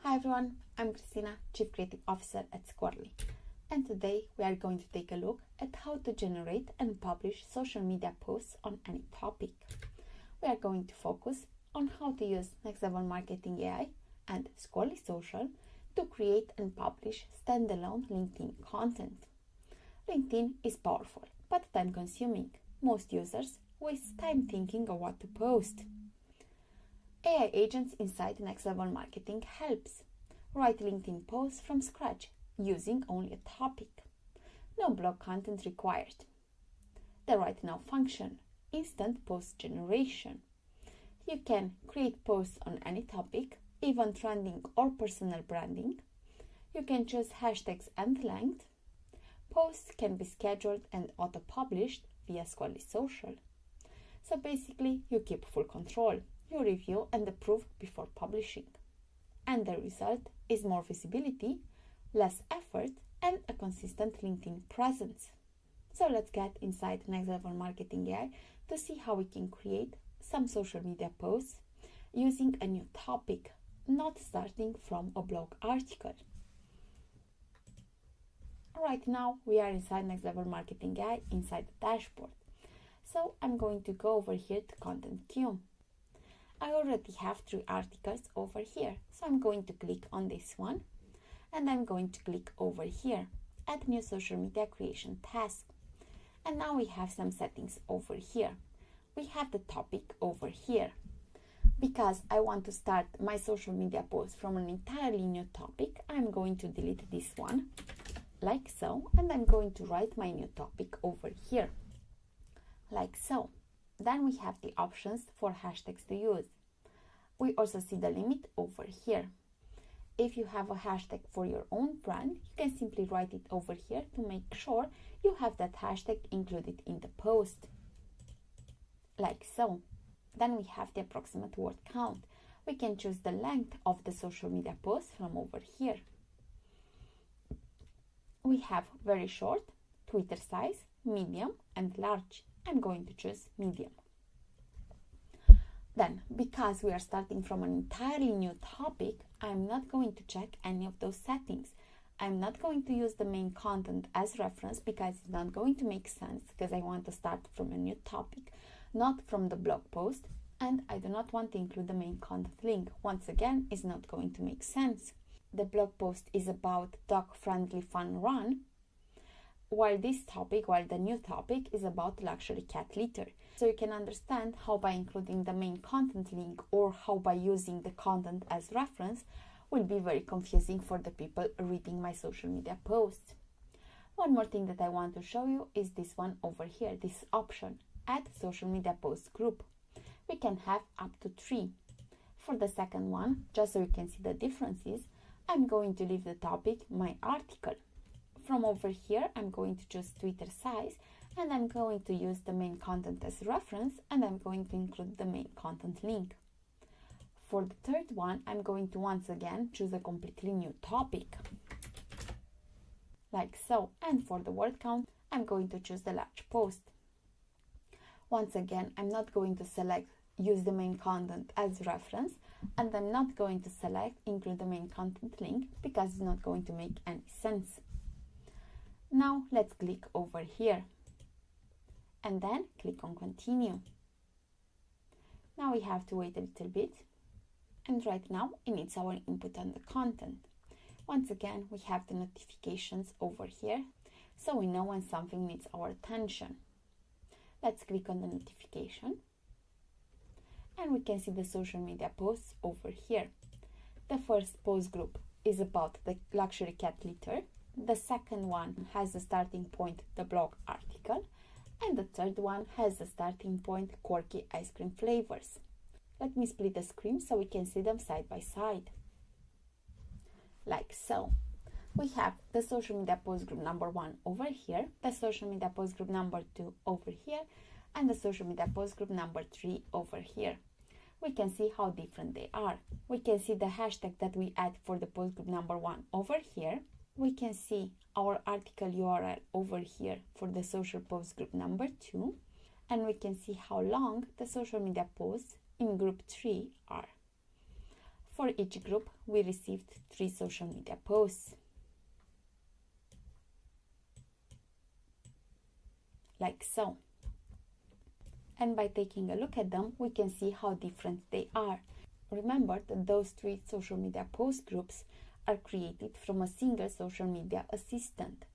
Hi everyone, I'm Christina, Chief Creative Officer at Squarely, and today we are going to take a look at how to generate and publish social media posts on any topic. We are going to focus on how to use Next Level Marketing AI and Squarely Social to create and publish standalone LinkedIn content. LinkedIn is powerful but time consuming. Most users waste time thinking of what to post. AI agents inside Next Level Marketing helps. Write LinkedIn posts from scratch using only a topic. No blog content required. The Write Now function, instant post generation. You can create posts on any topic, even trending or personal branding. You can choose hashtags and length. Posts can be scheduled and auto-published via Squarely Social. So basically, you keep full control. You review and approve before publishing. And the result is more visibility, less effort, and a consistent LinkedIn presence. So let's get inside Next Level Marketing AI to see how we can create some social media posts using a new topic, not starting from a blog article. Right now, we are inside Next Level Marketing AI inside the dashboard. So I'm going to go over here to Content Queue. I already have 3 articles over here, so I'm going to click on this one and I'm going to click over here, Add New Social Media Creation Task. And now we have some settings over here. We have the topic over here. Because I want to start my social media post from an entirely new topic, I'm going to delete this one, like so, and I'm going to write my new topic over here, like so. Then we have the options for hashtags to use. We also see the limit over here. If you have a hashtag for your own brand, you can simply write it over here to make sure you have that hashtag included in the post, like so. Then we have the approximate word count. We can choose the length of the social media post from over here. We have very short, Twitter size, medium, and large. I'm going to choose medium. Then, because we are starting from an entirely new topic, I'm not going to check any of those settings. I'm not going to use the main content as reference because it's not going to make sense, because I want to start from a new topic, not from the blog post, and I do not want to include the main content link. Once again, it's not going to make sense. The blog post is about dog-friendly fun run, while the new topic is about luxury cat litter. So you can understand how by including the main content link or how by using the content as reference will be very confusing for the people reading my social media posts. One more thing that I want to show you is this one over here, this option, Add Social Media Post Group. We can have up to 3. For the second one, just so you can see the differences, I'm going to leave the topic my article. From over here, I'm going to choose Twitter size and I'm going to use the main content as reference and I'm going to include the main content link. For the third one, I'm going to once again choose a completely new topic, like so. And for the word count, I'm going to choose the large post. Once again, I'm not going to select use the main content as reference and I'm not going to select include the main content link because it's not going to make any sense. Now let's click over here and then click on continue. Now we have to wait a little bit, and right now it needs our input on the content. Once again, we have the notifications over here, so we know when something needs our attention. Let's click on the notification and we can see the social media posts over here. The first post group is about the luxury cat litter. The second one has the starting point, the blog article, and the third one has the starting point, quirky ice cream flavors. Let me split the screen so we can see them side by side, like so. We have the social media post group number 1 over here, the social media post group number 2 over here, and the social media post group number 3 over here. We can see how different they are. We can see the hashtag that we add for the post group number 1 over here. We can see our article URL over here for the social post group number 2, and we can see how long the social media posts in group 3 are. For each group, we received 3 social media posts. Like so. And by taking a look at them, we can see how different they are. Remember that those 3 social media post groups are created from a single social media assistant.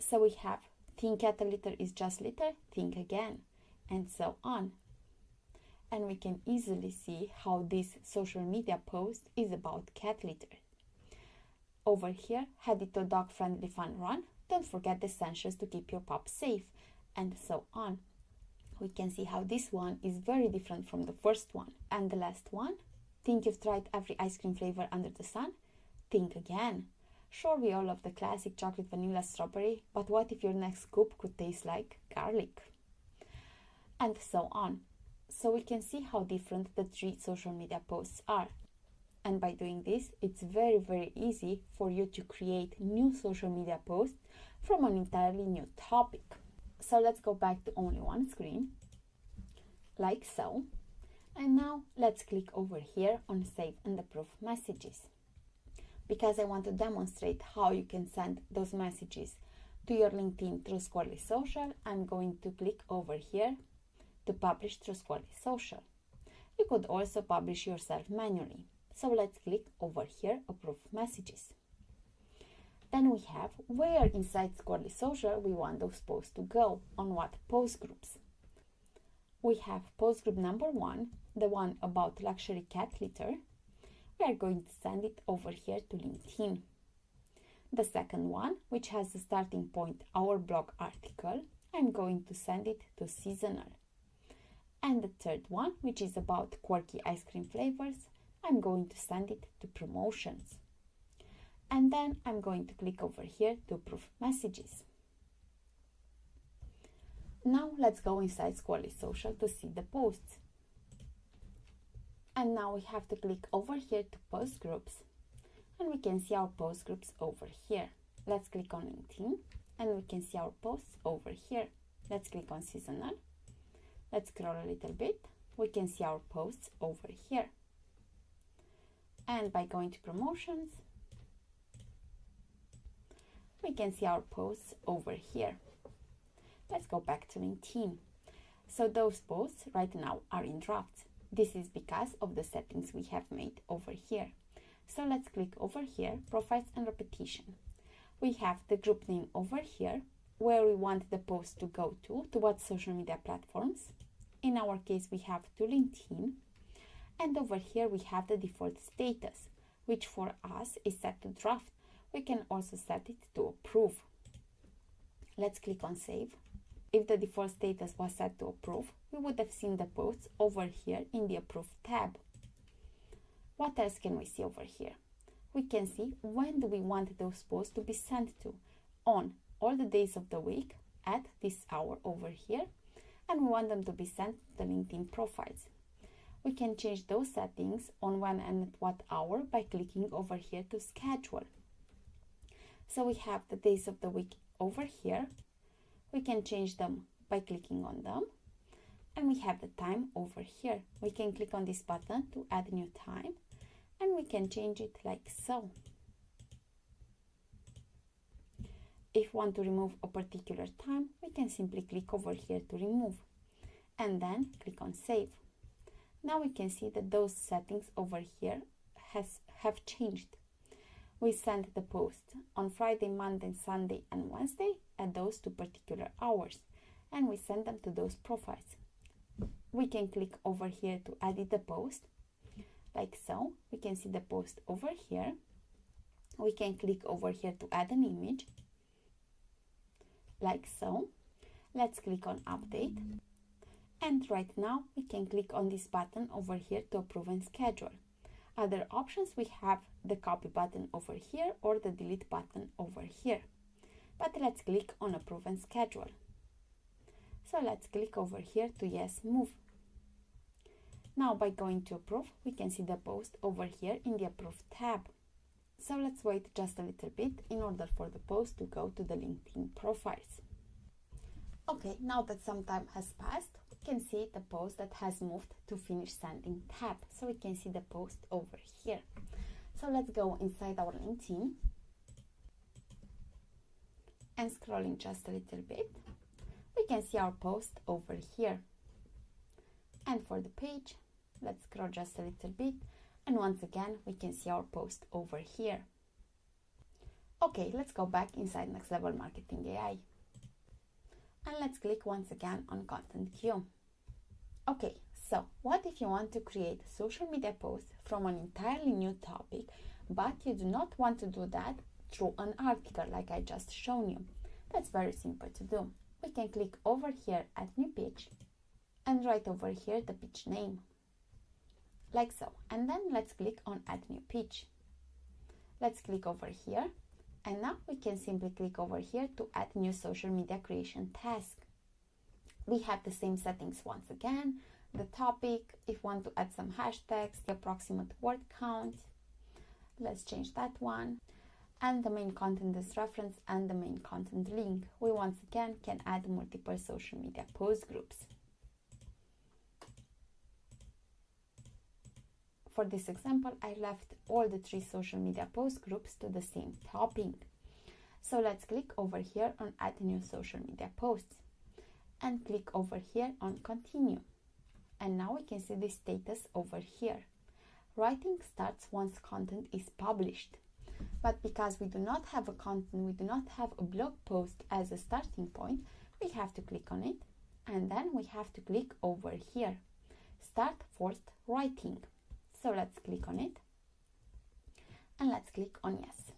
So we have think cat litter is just litter, think again, and so on. And we can easily see how this social media post is about cat litter. Over here, headed to dog-friendly fun run, don't forget the essentials to keep your pup safe, and so on. We can see how this one is very different from the first one. And the last one, think you've tried every ice cream flavor under the sun? Think again. Sure, we all love the classic chocolate, vanilla, strawberry, but what if your next scoop could taste like garlic? And so on. So we can see how different the 3 social media posts are. And by doing this, it's very, very easy for you to create new social media posts from an entirely new topic. So let's go back to only one screen, like so. And now let's click over here on Save and Approve Messages. Because I want to demonstrate how you can send those messages to your LinkedIn through Squirrely Social, I'm going to click over here to publish through Squirrely Social. You could also publish yourself manually. So let's click over here, Approve Messages. Then we have where inside Squirrely Social we want those posts to go, on what post groups. We have post group number 1, the one about luxury cat litter. We are going to send it over here to LinkedIn. The second one, which has the starting point our blog article, I'm going to send it to Seasonal. And the third one, which is about quirky ice cream flavors, I'm going to send it to Promotions. And then I'm going to click over here to Approve Messages. Now let's go inside Squirrely Social to see the posts. And now we have to click over here to Post Groups. And we can see our post groups over here. Let's click on LinkedIn and we can see our posts over here. Let's click on Seasonal. Let's scroll a little bit. We can see our posts over here. And by going to Promotions, we can see our posts over here. Let's go back to LinkedIn. So those posts right now are in drafts. This is because of the settings we have made over here. So let's click over here, Profiles and Repetition. We have the group name over here, where we want the post to go to what social media platforms. In our case, we have to LinkedIn. And over here, we have the default status, which for us is set to draft. We can also set it to approve. Let's click on Save. If the default status was set to approve, we would have seen the posts over here in the Approve tab. What else can we see over here? We can see when do we want those posts to be sent to, on all the days of the week at this hour over here, and we want them to be sent to the LinkedIn profiles. We can change those settings on when and at what hour by clicking over here to Schedule. So we have the days of the week over here. We can change them by clicking on them. And we have the time over here. We can click on this button to add new time. And we can change it like so. If we want to remove a particular time, we can simply click over here to remove. And then click on Save. Now we can see that those settings over here have changed. We send the post on Friday, Monday, Sunday, and Wednesday at those 2 particular hours, and we send them to those profiles. We can click over here to edit the post, like so. We can see the post over here. We can click over here to add an image, like so. Let's click on Update. And right now we can click on this button over here to approve and schedule. Other options, we have the copy button over here or the delete button over here. But let's click on approve and schedule. So let's click over here to yes, move. Now by going to approve, we can see the post over here in the approve tab. So let's wait just a little bit in order for the post to go to the LinkedIn profiles. Okay, now that some time has passed, we can see the post that has moved to finish sending tab. So we can see the post over here. So let's go inside our LinkedIn and scrolling just a little bit, we can see our post over here. And for the page, let's scroll just a little bit, and once again we can see our post over here. Okay, let's go back inside Next Level Marketing AI. And let's click once again on Content Queue. Okay, so what if you want to create social media posts from an entirely new topic, but you do not want to do that through an article like I just shown you? That's very simple to do. We can click over here at New Pitch and write over here the pitch name, like so. And then let's click on Add New Pitch. Let's click over here, and now we can simply click over here to add new social media creation task. We have the same settings once again, the topic, if you want to add some hashtags, the approximate word count, let's change that one, and the main content as reference and the main content link. We once again can add multiple social media post groups. For this example, I left all the 3 social media post groups to the same topic. So let's click over here on Add New Social Media Posts and click over here on Continue. And now we can see the status over here. Writing starts once content is published. But because we do not have a content, we do not have a blog post as a starting point, we have to click on it, and then we have to click over here, Start Forced Writing. So let's click on it, and let's click on Yes.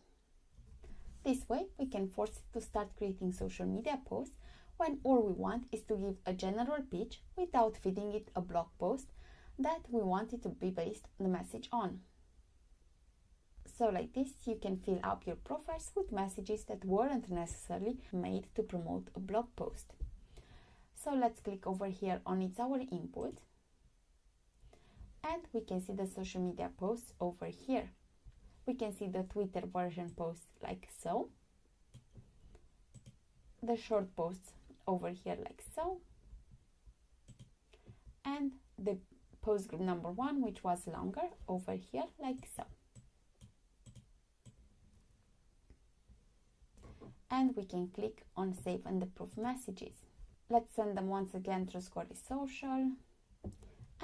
This way we can force it to start creating social media posts when all we want is to give a general pitch without feeding it a blog post that we want it to be based the message on. So like this, you can fill up your profiles with messages that weren't necessarily made to promote a blog post. So let's click over here on It's Our Input, and we can see the social media posts over here. We can see the Twitter version posts like so, the short posts over here like so, and the post group number 1, which was longer, over here like so. And we can click on Save and Approve Messages. Let's send them once again through Squirrely Social,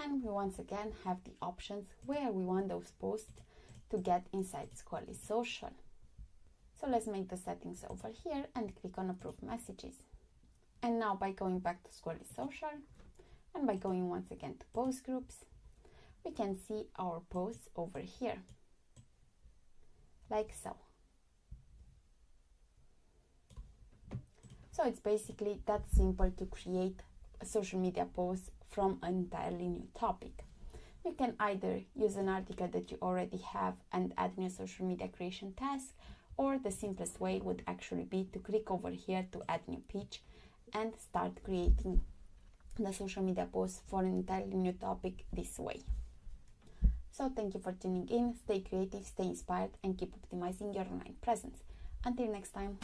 and we once again have the options where we want those posts to get inside Squirrely Social. So let's make the settings over here and click on Approve Messages. And now by going back to Squirrely Social and by going once again to Post Groups, we can see our posts over here, like so. So it's basically that simple to create a social media post from an entirely new topic. You can either use an article that you already have and add new social media creation task, or the simplest way would actually be to click over here to add new pitch and start creating the social media post for an entirely new topic this way. So thank you for tuning in, stay creative, stay inspired, and keep optimizing your online presence. Until next time.